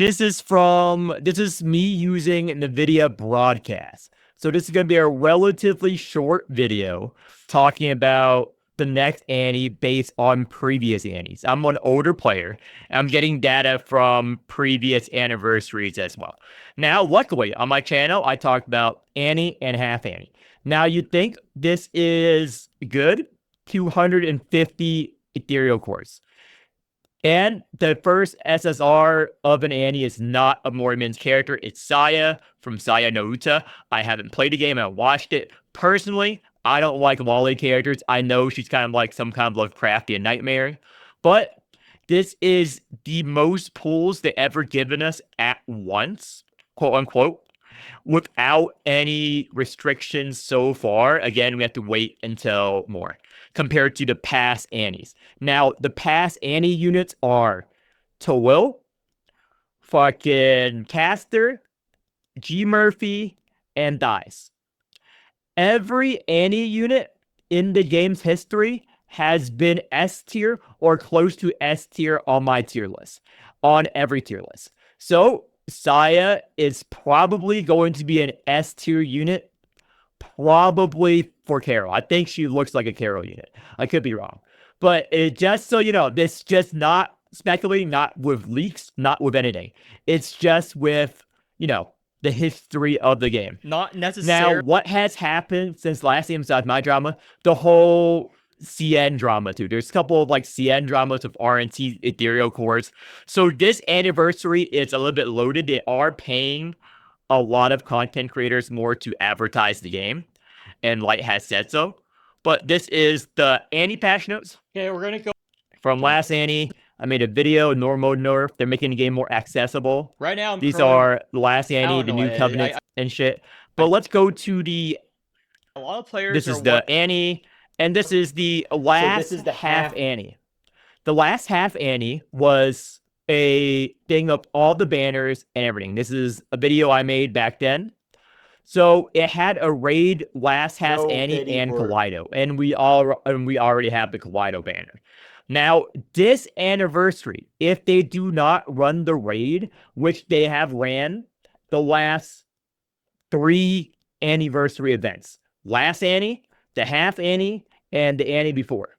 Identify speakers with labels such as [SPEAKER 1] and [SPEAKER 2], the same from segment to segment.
[SPEAKER 1] This is me using NVIDIA Broadcast. So this is going to be a relatively short video talking about the next Annie based on previous Annies. I'm an older player. I'm getting data from previous anniversaries as well. Now, luckily, on my channel, I talked about Annie and Half Anni. Now, you think this is good? 250 Ethereal cores. And the first SSR of an Annie is not a Morimens character. It's Saya from Saya no Uta. I haven't played the game. I watched it. Personally, I don't like lolly characters. I know she's kind of like some kind of Lovecraftian nightmare. But this is the most pulls they ever given us at once, quote unquote, without any restrictions so far. Again, we have to wait until more compared to the past Annies. Now, the past Annie units are Towil, fucking Caster, G Murphy, and Dice. Every Annie unit in the game's history has been S tier or close to S tier on my tier list, on every tier list. So Saya is probably going to be an S tier unit, probably for Carol. I think she looks like a Carol unit. I could be wrong. But just so you know, this just not speculating, not with leaks, not with anything. It's just with, the history of the game.
[SPEAKER 2] Not necessarily.
[SPEAKER 1] Now, what has happened since last game besides my drama? The whole CN drama too. There's a couple of CN dramas of RNT Ethereal cores. So this anniversary is a little bit loaded. They are paying a lot of content creators more to advertise the game, and Light has said so. But this is the Annie patch notes.
[SPEAKER 2] Okay, we're gonna go
[SPEAKER 1] from last Annie. I made a video, normal nerf. They're making the game more accessible.
[SPEAKER 2] Right now,
[SPEAKER 1] these are the last Annie, the new covenants and shit. But let's go to the.
[SPEAKER 2] A lot of players.
[SPEAKER 1] This is the Annie, and this is the last. So this is the half Annie. The last half Annie was a thing of all the banners and everything. This is a video I made back then. So it had a raid last half Annie and Kaleido, and we already have the Kaleido banner. Now, this anniversary, if they do not run the raid, which they have ran the last 3 anniversary events, last Annie, the half Annie, and the Annie before.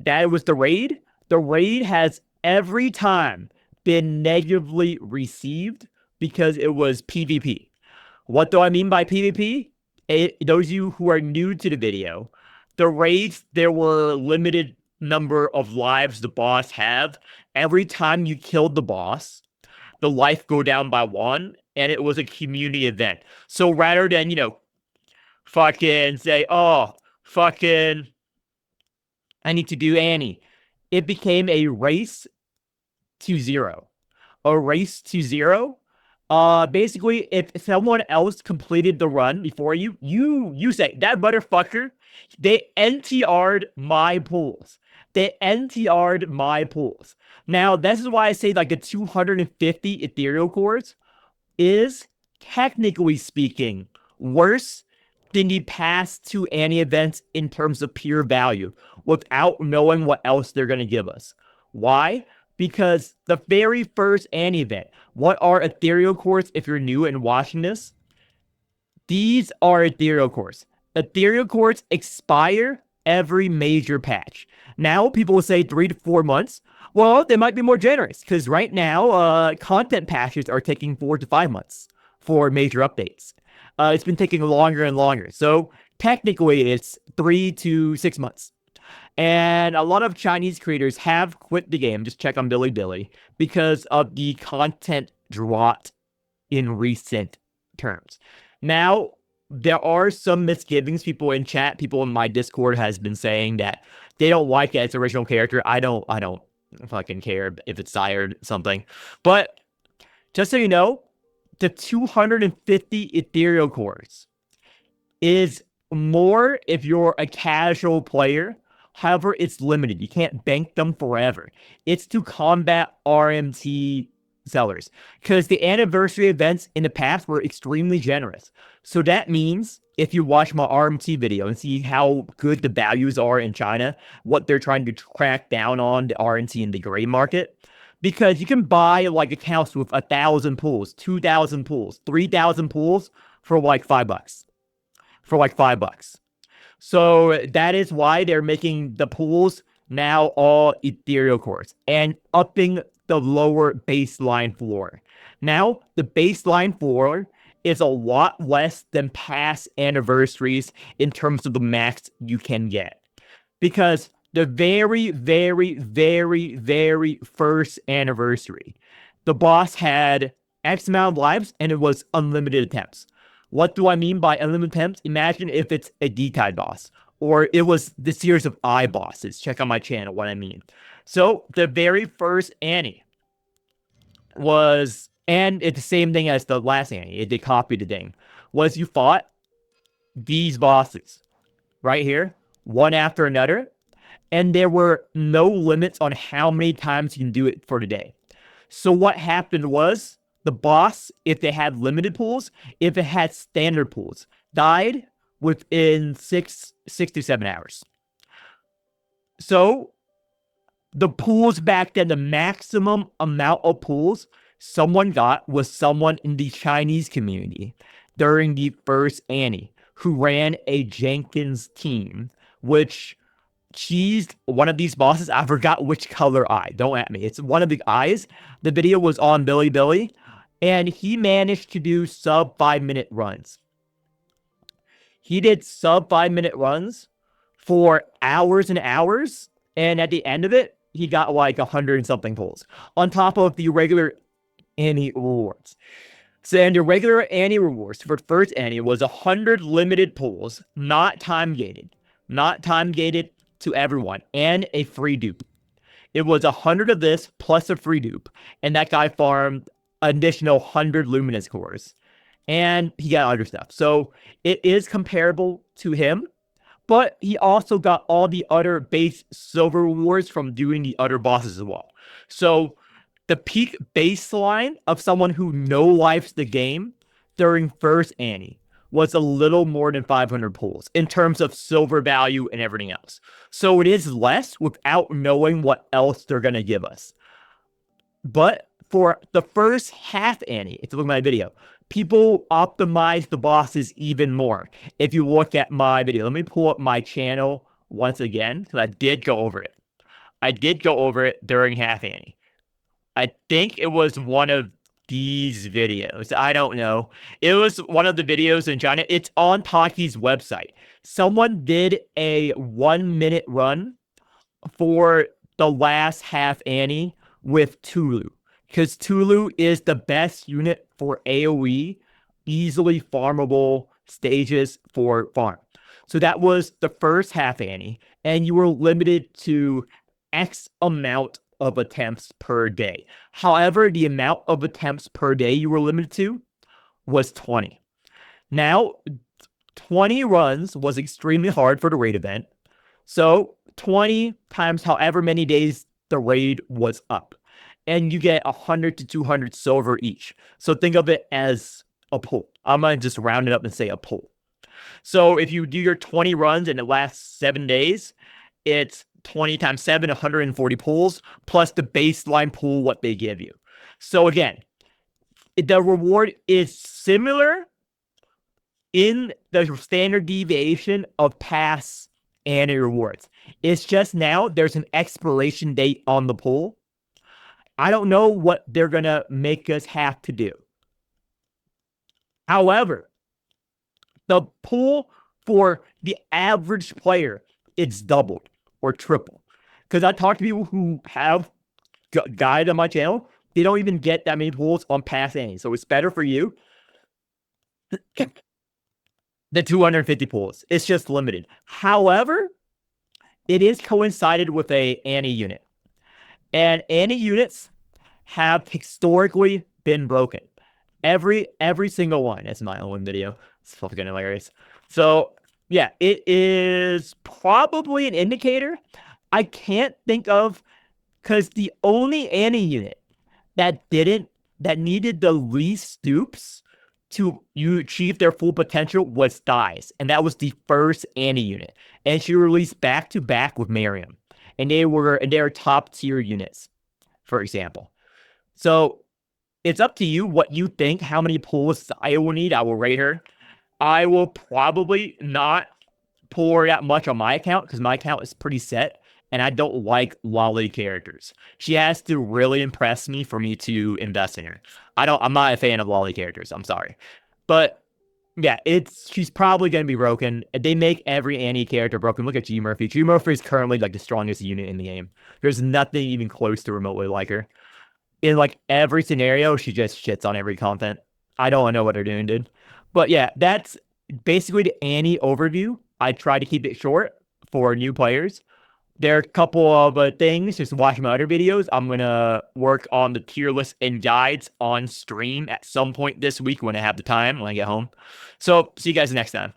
[SPEAKER 1] That was the raid. The raid has every time been negatively received because it was PvP. What do I mean by PvP? Those of you who are new to the video, the raids, there were limited number of lives the boss have. Every time you killed the boss, the life go down by 1, and it was a community event. So rather than, fucking say, oh, fucking, I need to do Annie, it became a race to 0. A race to 0. Basically, if someone else completed the run before you say, that motherfucker, they NTR'd my pools. They NTR'd my pools. Now, this is why I say the 250 Ethereal cores is, technically speaking, worse than the past 2 Annie events in terms of pure value, without knowing what else they're going to give us. Why? Because the very first Annie event, what are Ethereal cores if you're new and watching this? These are Ethereal cores. Ethereal cores expire every major patch. Now, people will say 3 to 4 months. Well, they might be more generous, because right now, content patches are taking 4 to 5 months for major updates. It's been taking longer and longer. So, technically, it's 3 to 6 months. And a lot of Chinese creators have quit the game, just check on Bilibili, because of the content drought in recent terms. Now, there are some misgivings. People in chat, people in my Discord has been saying that they don't like its original character. I don't fucking care if it's sired something. But just so you know, the 250 Ethereal cores is more if you're a casual player. However, it's limited. You can't bank them forever. It's to combat RMT sellers, because the anniversary events in the past were extremely generous. So that means if you watch my RMT video and see how good the values are in China, what they're trying to crack down on the RMT in the gray market, because you can buy like accounts with 1,000 pools, 2,000 pools, 3,000 pools for like $5. For like $5. So that is why they're making the pools now all Ethereal cores and upping the lower baseline floor. Now, the baseline floor is a lot less than past anniversaries in terms of the max you can get. Because the very, very, very, very first anniversary, the boss had X amount of lives and it was unlimited attempts. What do I mean by unlimited attempts? Imagine if it's a D-type boss, or it was the series of I bosses. Check out my channel what I mean. So the very first Annie was, and it's the same thing as the last Annie, they copied the thing, was you fought these bosses right here, one after another, and there were no limits on how many times you can do it for the day. So what happened was the boss, if they had limited pools, if it had standard pools, died within 6 to 7 hours. So the pools back then, the maximum amount of pools someone got was someone in the Chinese community during the first Annie who ran a Jenkins team, which cheesed one of these bosses. I forgot which color eye. Don't at me. It's one of the eyes. The video was on Billy, and he managed to do sub 5-minute runs. He did sub 5-minute runs for hours and hours, and at the end of it, he got like 100 and something pulls on top of the regular Annie rewards. So, and the regular Annie rewards for first Annie was 100 limited pulls, not time gated to everyone, and a free dupe. It was 100 of this plus a free dupe, and that guy farmed additional 100 luminous cores, and he got other stuff. So it is comparable to him, but he also got all the other base silver rewards from doing the other bosses as well. So the peak baseline of someone who no-lifes the game during first Annie was a little more than 500 pulls in terms of silver value and everything else. So it is less without knowing what else they're going to give us. But for the first half Annie, if you look at my video, people optimize the bosses even more. If you look at my video, let me pull up my channel once again, because I did go over it. I did go over it during half Annie. I think it was one of these videos. I don't know. It was one of the videos in China. It's on Taki's website. Someone did a 1-minute run for the last half Annie with Tulu, because Tulu is the best unit for AoE, easily farmable stages for farm. So that was the first half Annie, and you were limited to X amount of attempts per day. However, the amount of attempts per day you were limited to was 20. Now, 20 runs was extremely hard for the raid event. So 20 times however many days the raid was up, and you get 100 to 200 silver each. So think of it as a pull. I'm going to just round it up and say a pull. So if you do your 20 runs and it lasts 7 days, it's 20 times 7, 140 pulls, plus the baseline pool, what they give you. So again, the reward is similar in the standard deviation of past Annie rewards. It's just now there's an expiration date on the pool. I don't know what they're going to make us have to do. However, the pool for the average player, it's doubled or triple. Because I talk to people who have guide on my channel, they don't even get that many pools on past Annie. So it's better for you than 250 pools. It's just limited. However, it is coincided with a Annie unit. And Annie units have historically been broken. Every single one. That's my own video. It's fucking hilarious. So yeah, it is probably an indicator. I can't think of, because the only Annie unit that needed the least dupes to achieve their full potential was Dies, and that was the first Annie unit, and she released back to back with Miriam, and they were top tier units for example. So it's up to you what you think, how many pulls I will need. I will rate her. I will probably not pour that much on my account because my account is pretty set and I don't like lolly characters. She has to really impress me for me to invest in her. I'm not a fan of lolly characters. I'm sorry. But yeah, she's probably going to be broken. They make every Annie character broken. Look at G Murphy. G Murphy is currently like the strongest unit in the game. There's nothing even close to remotely like her. In like every scenario, she just shits on every content. I don't know what they're doing, dude. But yeah, that's basically the Annie overview. I try to keep it short for new players. There are a couple of things. Just watch my other videos. I'm going to work on the tier list and guides on stream at some point this week when I have the time, when I get home. So see you guys next time.